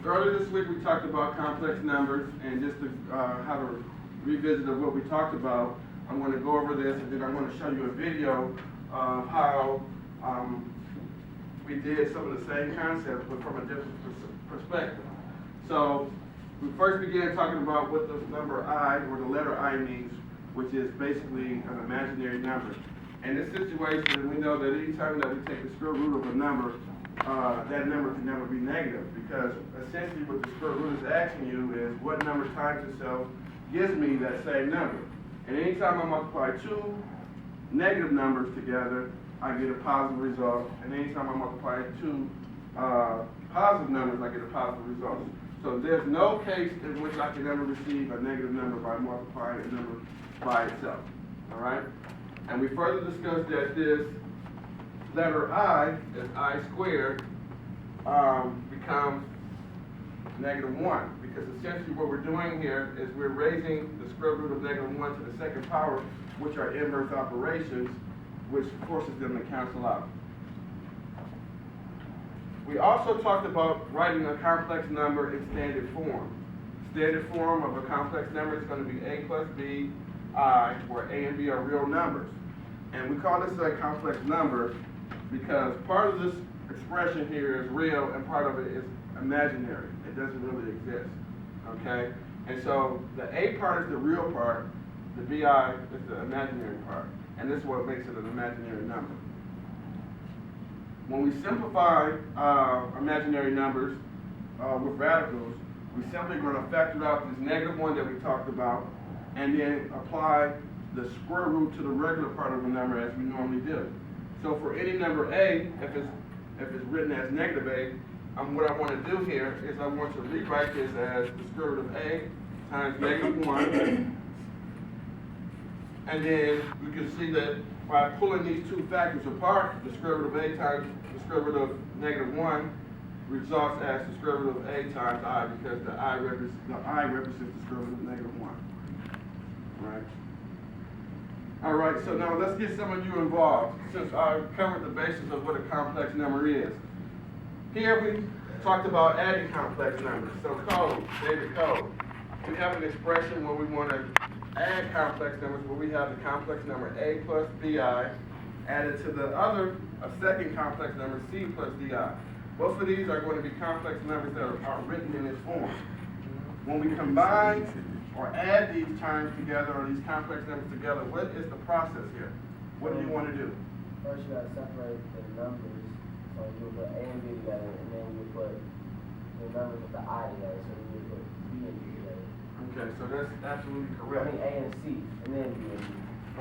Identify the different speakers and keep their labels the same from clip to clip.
Speaker 1: Earlier this week we talked about complex numbers, and just to have a revisit of what we talked about, I'm going to go over this, and then I'm going to show you a video of how we did some of the same concepts, but from a different perspective. So we first began talking about what the number I, or the letter I, means, which is basically an imaginary number. In this situation, we know that any time that we take the square root of a number, that number can never be negative, because essentially what the square root is asking you is what number times itself gives me that same number. And anytime I multiply two negative numbers together, I get a positive result. And anytime I multiply two positive numbers, I get a positive result. So there's no case in which I can ever receive a negative number by multiplying a number by itself. All right? And we further discussed that this letter I, as I squared, becomes -1, because essentially what we're doing here is we're raising the square root of -1 to the second power, which are inverse operations, which forces them to cancel out. We also talked about writing a complex number in standard form. Standard form of a complex number is going to be a plus b, I, where a and b are real numbers. And we call this a complex number because part of this expression here is real and part of it is imaginary. It doesn't really exist, okay? And so the a part is the real part, the bi is the imaginary part, and this is what makes it an imaginary number. When we simplify imaginary numbers with radicals, we're simply going to factor out this -1 that we talked about, and then apply the square root to the regular part of the number as we normally do. So for any number a, if it's written as -a, what I want to do here is I want to rewrite this as the square root of a times -1. And then you can see that by pulling these two factors apart, the square root of a times the square root of -1 results as the square root of a times I, because the I represents the square root of -1. Right? All right, so now let's get some of you involved, since I covered the basis of what a complex number is. Here we talked about adding complex numbers. So code, data code. We have an expression where we want to add complex numbers, where we have the complex number a plus bi added to the other, a second complex number c plus di. Both of these are going to be complex numbers that are written in this form. When we combine or add these terms together, or these complex numbers together, what is the process here? What do you want to do?
Speaker 2: First, you got to separate the numbers. So you put A and B together, and then you put the numbers with the I together. So then you put B and B together.
Speaker 1: Okay, so that's absolutely
Speaker 2: I
Speaker 1: correct.
Speaker 2: mean A and C, and then B and B.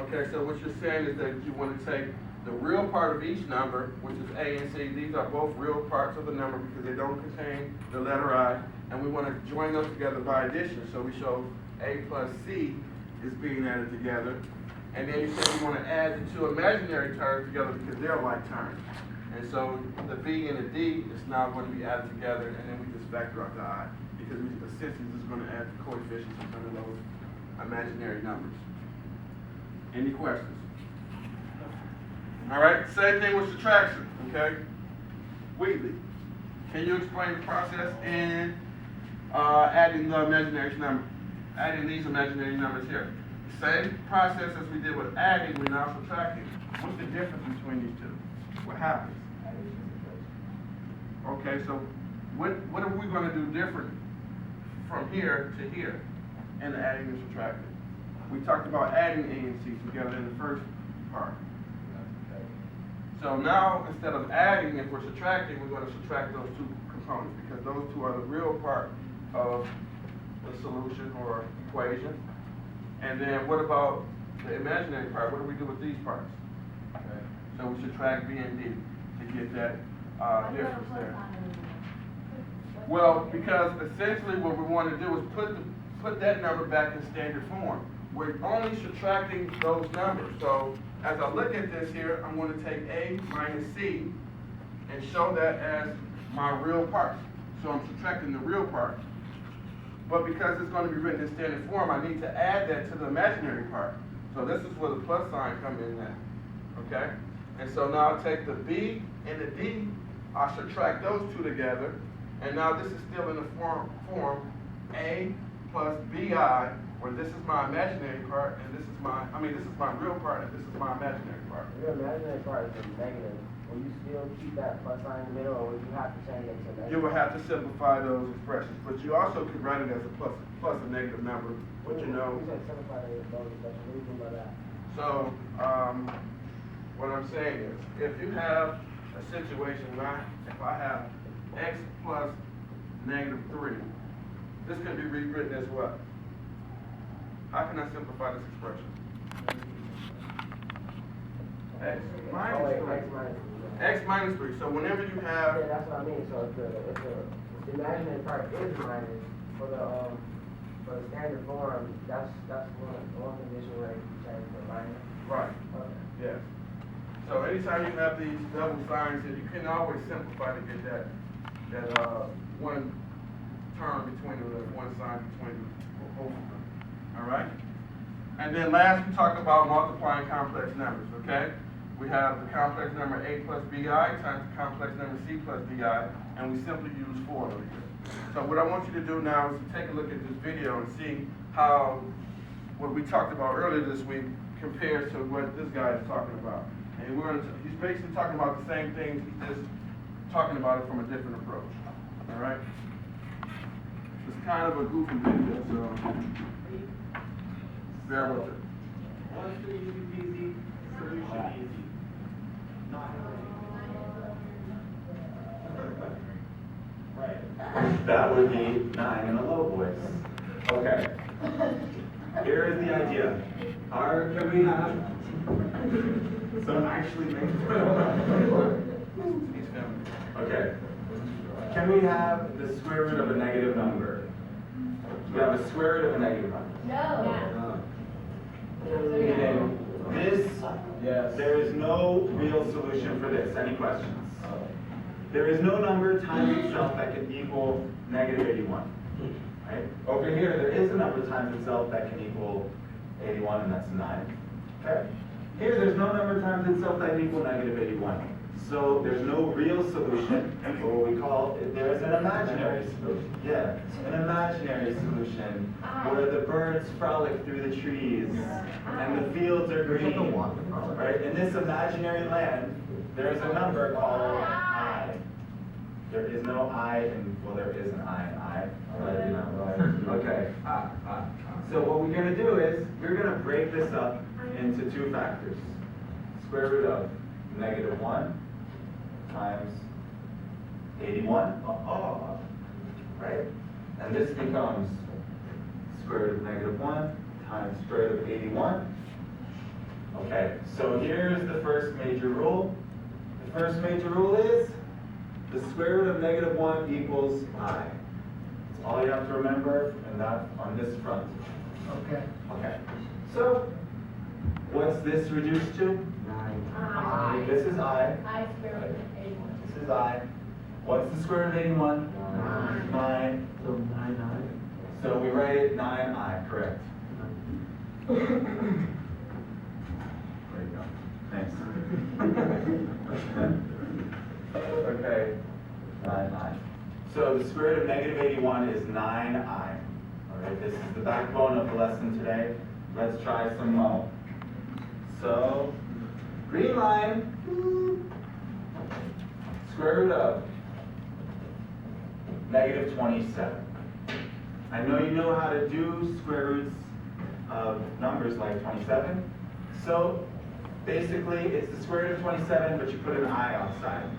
Speaker 1: Okay, so what you're saying is that you want to take the real part of each number, which is A and C. These are both real parts of the number because they don't contain the letter I, and we want to join those together by addition. So we show A plus C is being added together. And then you say you want to add the two imaginary terms together because they're like terms. And so the B and the D is now going to be added together, and then we just factor out the I, because we essentially just going to add the coefficients of some of those imaginary numbers. Any questions? All right, same thing with subtraction, okay? Wheatley, can you explain the process in adding the imaginary number, adding these imaginary numbers here? Same process as we did with adding, we're now subtracting. What's the difference between these two? What happens? Okay, so what are we going to do different from here to here in the adding and subtracting? We talked about adding A and C together in the first part. So now, instead of adding, if we're subtracting, we're going to subtract those two components, because those two are the real part of the solution or equation. And then what about the imaginary part? What do we do with these parts? Okay. So we subtract B and D to get that difference there. Well, because essentially what we want to do is put that number back in standard form. We're only subtracting those numbers. So as I look at this here, I'm going to take A minus C and show that as my real part. So I'm subtracting the real part. But because it's going to be written in standard form, I need to add that to the imaginary part. So this is where the plus sign comes in now. Okay? And so now I'll take the B and the D, I'll subtract those two together, And now this is still in the form A plus BI, where this is my imaginary part, and this is my real part, and this is my imaginary part.
Speaker 2: Your imaginary part is negative. Will you still keep that plus sign in the middle, or would you have to change it to negative?
Speaker 1: You will have to simplify those expressions, but you also could write it as a plus a negative number, but you know.
Speaker 2: You said simplify those expressions. What do you mean by that?
Speaker 1: So, what I'm saying is, if you have a situation where if I have x plus negative 3, this can be rewritten as what? How can I simplify this expression? X minus 3. X minus 3. So whenever you have...
Speaker 2: Yeah, that's what I mean. So if the imaginary part is minus, for the standard form, that's one condition where you change to minus.
Speaker 1: Right.
Speaker 2: Okay.
Speaker 1: Yes. So anytime you have these double signs here, you can always simplify to get that one term between the one sign between both of them. All right? And then last, we talk about multiplying complex numbers, okay? We have the complex number A plus BI times the complex number C plus BI, and we simply use formulas here. So what I want you to do now is to take a look at this video and see how what we talked about earlier this week compares to what this guy is talking about. And he's basically talking about the same things, he's just talking about it from a different approach. All right? It's kind of a goofy video, so bear with it.
Speaker 3: What's the easy peasy solution easy?
Speaker 4: Right. That would be 9 in a low voice. Okay. Here is the idea. Can we have some actually Okay. Can we have the square root of a negative number? We have a square root of a negative number.
Speaker 5: No.
Speaker 4: Meaning this,
Speaker 2: Yes.
Speaker 4: there is no real solution for this. Any questions? There is no number times itself that can equal negative 81. Right? Over here, there is a number times itself that can equal 81, and that's 9. Okay? Here, there's no number times itself that can equal negative 81. So there's no real solution, or what we call, there is an imaginary solution. Yeah, an imaginary solution where the birds frolic through the trees and the fields are green. Right? In this imaginary land, there's a number called I. There is no I, and well, there is an I and I. Okay. So what we're going to do is we're going to break this up into two factors. Square root of negative 1 times 81. Right? And this becomes square root of negative 1 times square root of 81. Okay, so here's the first major rule. The first major rule is the square root of negative 1 equals I. That's all you have to remember, and that on this front.
Speaker 2: Okay.
Speaker 4: Okay. So, what's this reduced to?
Speaker 5: 9.
Speaker 4: This is I.
Speaker 5: I square root of 81.
Speaker 4: This is I. What's the square root of 81? 9.
Speaker 2: So 9.
Speaker 4: So we write it 9I, correct. There you go. Thanks. Okay, 9I. So the square root of negative 81 is 9I. All right, this is the backbone of the lesson today. Let's try some more. So, green line, square root of negative 27. I know you know how to do square roots of numbers like 27. So, basically, it's the square root of 27, but you put an I outside.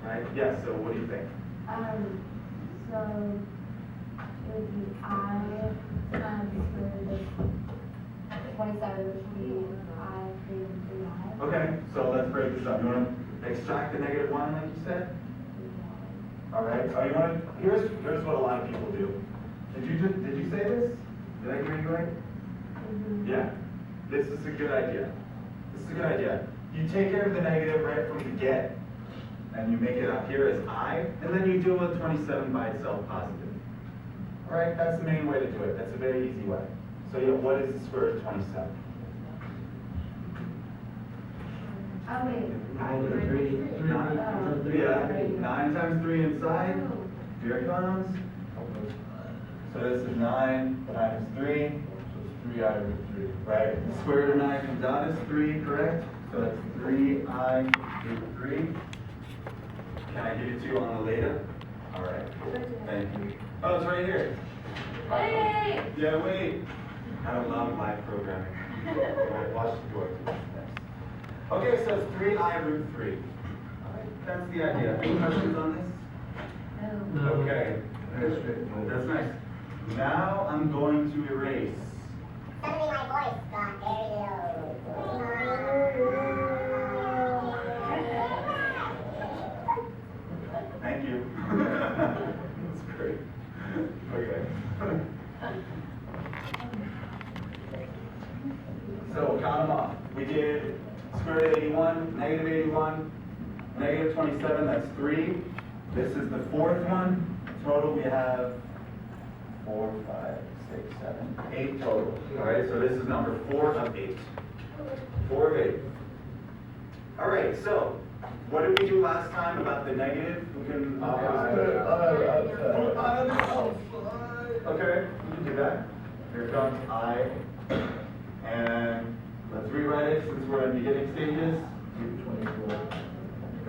Speaker 4: Right? Yes, so what do you think?
Speaker 5: So it would be I times square root of 27, which would be I greater than 3I.
Speaker 4: Okay, so let's break this up. You want to extract the negative 1 like you said? All right. Oh, you want to? Here's what a lot of people do. Did you say this? Did I hear you right?
Speaker 5: Mm-hmm.
Speaker 4: Yeah. This is a good idea. This is a good idea. You take care of the negative right from the get, and you make it up here as I, and then you deal with 27 by itself positive. All right, that's the main way to do it. That's a very easy way. So yeah, what is the square root of 27?
Speaker 5: Oh, wait.
Speaker 2: 9 to 3.
Speaker 4: 9 times 3 inside. Here it comes. So this is 9 times 3.
Speaker 1: So it's 3i root 3.
Speaker 4: Right. The square root of 9 comes out as 3, correct? So that's 3i root 3. Can I give it to you on the later? All right. Thank you. Oh, it's right here.
Speaker 5: Hey!
Speaker 4: Yeah, wait. I don't love live programming. All right, watch the door. Okay, so it's 3i root 3. All right, that's the idea. Any questions on this?
Speaker 5: No.
Speaker 4: Okay. That's nice. Now I'm going to erase.
Speaker 6: Suddenly my voice got very low.
Speaker 4: Thank you. That's great. Okay. So we'll count them off. We did square root of 81, negative 81, negative 27, that's 3. This is the fourth one. Total we have 4, 5, 6, 7, 8 total. All right, so this is number 4 of 8. 4 of 8. All right, so what did we do last time about the negative? We can okay, we can do that. Here comes I, and let's rewrite it since we're in beginning stages. 24.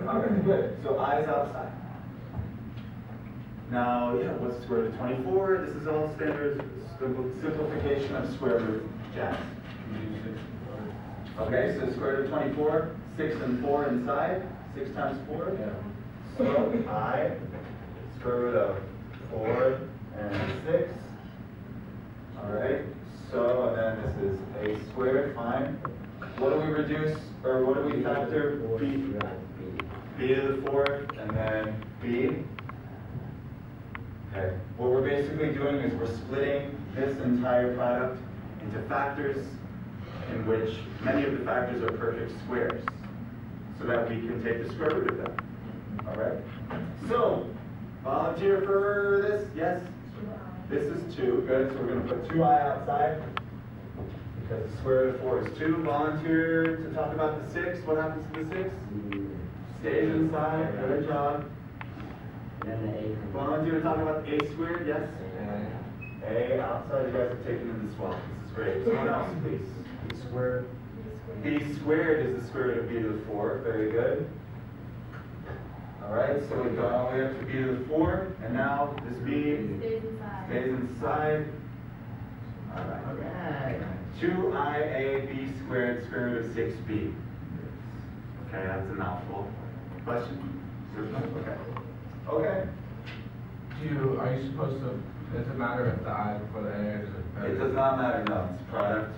Speaker 4: Okay, good. So I is outside. Now, yeah, what's the square root of 24? This is all standard simplification of square root jazz. Okay, so square root of 24, 6 and 4 inside. 6 times 4? Yeah. So I, square root of 4 and 6. Alright, so and then this is a squared, fine. What do we reduce, or what do we factor? B to the 4th, and then B. Okay, what we're basically doing is we're splitting this entire product into factors in which many of the factors are perfect squares, so that we can take the square root of them. All right? So, volunteer for this? Yes? This is 2. Good. So we're going to put 2i outside because the square root of 4 is 2. Volunteer to talk about the 6. What happens to the 6? Stays inside. Good job. Volunteer to talk about a squared? Yes? A outside. You guys have taken in the swap. This is great. Someone else, please. B squared. B squared is the square root of b to the 4. Very good. All right, so we've gone all the way up to b to the 4, and now this b stays inside. All right. 2iab squared square root of 6b. Okay, that's a mouthful. Question? Okay. Okay.
Speaker 1: Are you supposed to, does it matter if the I before the A is
Speaker 4: It does not matter, no, it's product.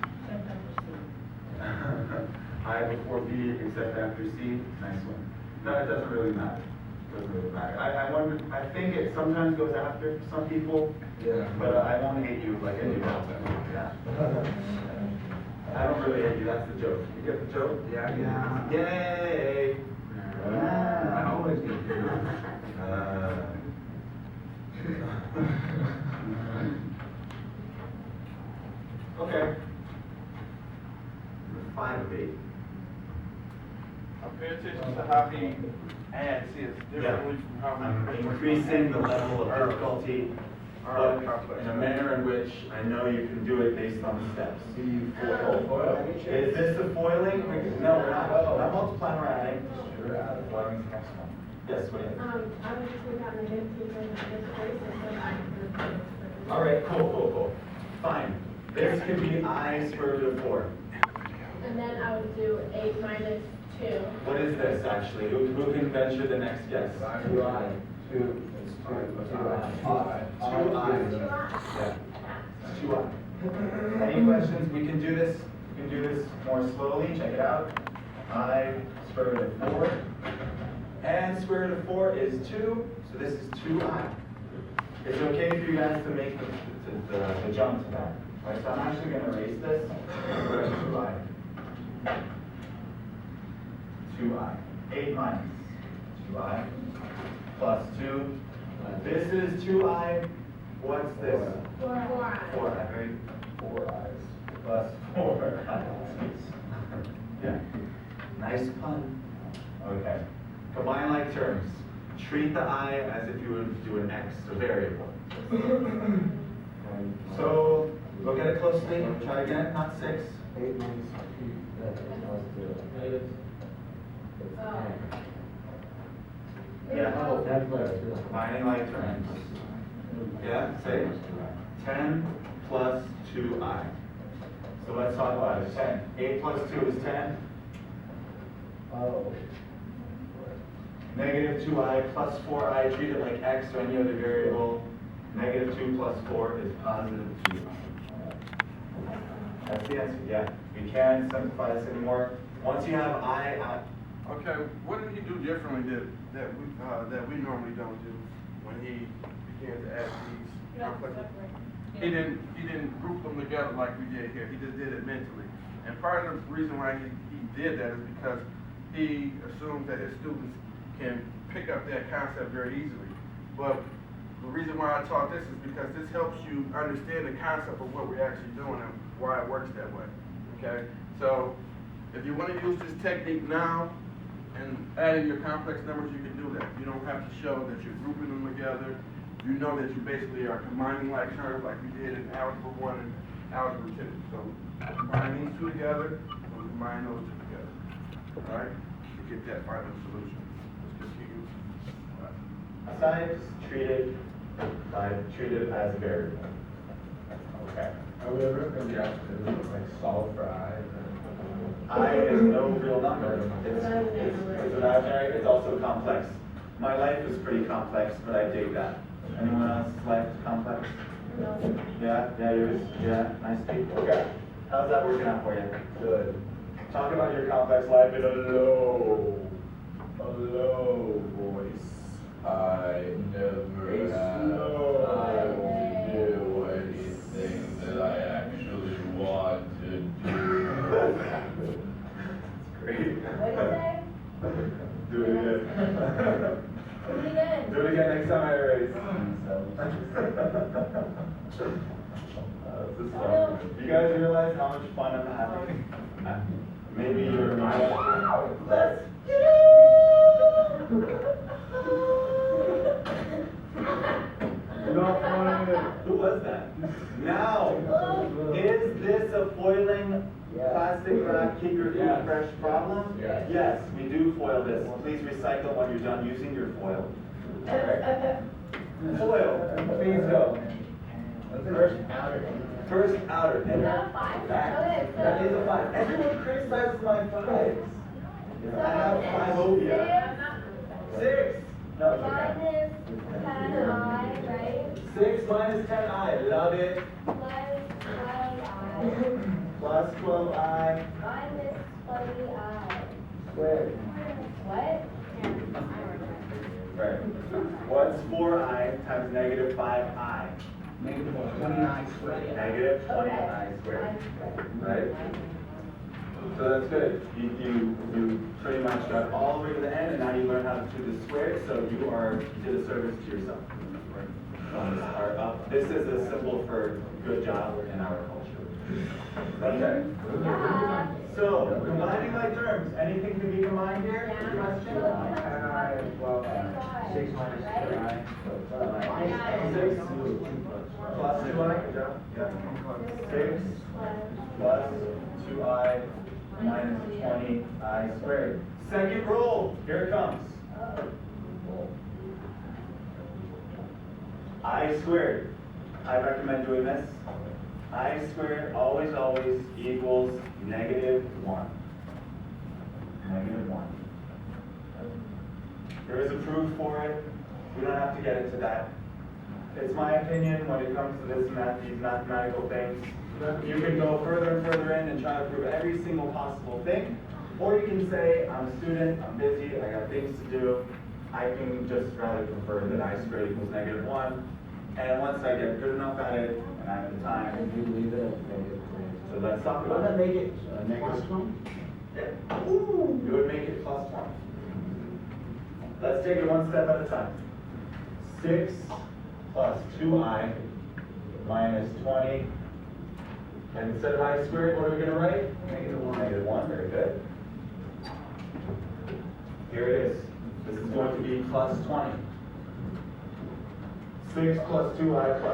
Speaker 4: I before B except after C. Nice one. No, it doesn't really matter. It doesn't really matter. I wonder, I think it sometimes goes after some people.
Speaker 1: Yeah.
Speaker 4: But I won't hate you like I do now. Yeah. I don't really hate you, that's the joke. You get the joke?
Speaker 1: Yeah.
Speaker 4: Yay!
Speaker 1: I always get it.
Speaker 4: Okay. 5 of 8.
Speaker 1: Pay attention to how he adds his differently from how
Speaker 4: I'm
Speaker 1: we
Speaker 4: increasing the level of difficulty, but in a manner in which I know you can do it based on the steps. Is this the foiling? No, we're not. Not multiplying, we're adding. Yes, wait.
Speaker 5: I would just take out negative 2 and just place it so I
Speaker 4: All right, cool. Fine. This could be I square root of 4.
Speaker 5: And then I would do 8 minus 2.
Speaker 4: What is this actually? Who can venture the next guess?
Speaker 2: 2i. 2.
Speaker 4: 2i. Yeah. 2i. Any questions? We can do this. We can do this more slowly. Check it out. I square root of 4. And square root of 4 is 2. So this is 2i. It's okay for you guys to make the jump to that. Right, so I'm actually going to erase this. We're at 2i. 2i. 8 minus 2i plus 2. This is 2i. What's this?
Speaker 5: 4i.
Speaker 4: 4i, right? 4i's plus 4i's. Yeah. Nice pun. Okay. Combine like terms. treat the I as if you would do an X, a variable. So, look at it closely, try again, not 6.
Speaker 2: 8 minus 2.
Speaker 4: Yeah.
Speaker 2: Oh, that's what.
Speaker 4: Combining like terms. Yeah, say 10 plus 2i. So let's talk about it. 10. 8 plus 2 is 10.
Speaker 2: Oh.
Speaker 4: Negative 2i plus 4i, treat it like x or any other variable. Negative 2 plus 4 is positive 2i. That's the answer, yeah. We can't simplify this anymore. Once you have I out.
Speaker 1: Okay, what did he do differently that we normally don't do when he began to add these complex? He didn't group them together like we did here. He just did it mentally. And part of the reason why he did that is because he assumes that his students can pick up that concept very easily. But the reason why I taught this is because this helps you understand the concept of what we're actually doing and why it works that way. Okay? So if you want to use this technique now and adding your complex numbers, you can do that. You don't have to show that you're grouping them together. You know that you basically are combining like terms like we did in Algebra 1 and Algebra 2. So combine these two together and combine those two together. All right? To get that final solution. Let's continue.
Speaker 4: Aside, treat it as a variable. Okay.
Speaker 7: Are we ever going to be asked to like solve for
Speaker 4: I is no real number. It's imaginary, it's also complex. My life is pretty complex, but I dig that. Anyone else's life is complex?
Speaker 5: No.
Speaker 4: Yeah, yours? Yeah, nice people. Okay. How's that working out for you? Good. Talk about your complex life in a low voice.
Speaker 7: I never had time to do anything that I actually want to do.
Speaker 4: Great.
Speaker 5: What did you say?
Speaker 4: Do it again.
Speaker 5: Do it again.
Speaker 4: Do it again next time I erase. This is fun. You guys realize how much fun I'm having? Maybe you're Let's Who was that? Now, is this a foiling plastic wrap keep your food fresh problem?
Speaker 7: Yes.
Speaker 4: Yes, we do foil this. Please recycle when you're done using your foil. Alright. Foil, please go. First outer.
Speaker 5: Is that a 5?
Speaker 4: That is a 5. Everyone criticizes my 5s. I have 5-obia. 6. No, it's okay.
Speaker 5: Minus 10i, right?
Speaker 4: 6 minus 10i. Love it.
Speaker 5: Plus 12i.
Speaker 4: Plus 12i.
Speaker 5: Minus 20i.
Speaker 2: Square.
Speaker 5: What?
Speaker 4: Right. What's 4i times negative 5i?
Speaker 2: Negative 29 squared.
Speaker 4: Negative 20i squared. Right? So that's good. You pretty much got all the way to the end, and now you learn how to do the squared, so you did a service to yourself. This is a symbol for good job in our culture. Okay.
Speaker 5: Yeah.
Speaker 4: So, combining like terms, anything can be combined here?
Speaker 5: Yeah.
Speaker 4: Question?
Speaker 2: 6 minus 10i.
Speaker 4: 6 plus 2i, good job. Yeah. 6 plus 2i minus 20i squared. Second rule, here it comes. I squared. I recommend doing this. I squared always equals negative 1. Negative 1. There is a proof for it. We don't have to get into that. It's my opinion when it comes to these mathematical things. You can go further and further in and try to prove every single possible thing. Or you can say, I'm a student, I'm busy, I got things to do. I can just rather prefer that I squared equals negative 1. And once I get good enough at it, and I have the time,
Speaker 2: You leave it at negative
Speaker 4: so let's talk
Speaker 2: Why
Speaker 4: about
Speaker 2: not
Speaker 4: it.
Speaker 2: make it negative 1?
Speaker 4: Yeah. Ooh, it would make it plus 1. Let's take it one step at a time. 6 plus 2i minus 20. And instead of I squared, what are we going to write?
Speaker 2: Negative 1.
Speaker 4: Negative 1, very good. Here it is. This is going to be plus 20. 6 plus 2i plus